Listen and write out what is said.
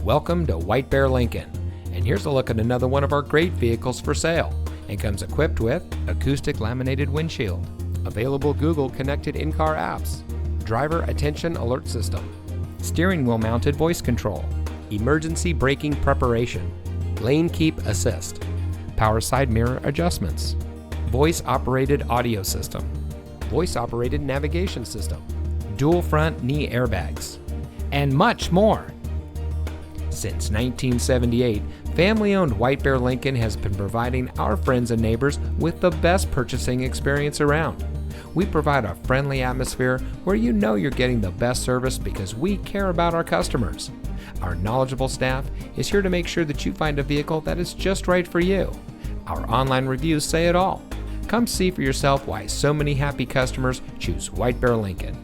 Welcome to White Bear Lincoln, and here's a look at another one of our great vehicles for sale, and comes equipped with acoustic laminated windshield, available Google connected in-car apps, driver attention alert system, steering wheel mounted voice control, emergency braking preparation, lane keep assist, power side mirror adjustments, voice operated audio system, voice operated navigation system, dual front knee airbags, and much more. Since 1978, family-owned White Bear Lincoln has been providing our friends and neighbors with the best purchasing experience around. We provide a friendly atmosphere where you know you're getting the best service because we care about our customers. Our knowledgeable staff is here to make sure that you find a vehicle that is just right for you. Our online reviews say it all. Come see for yourself why so many happy customers choose White Bear Lincoln.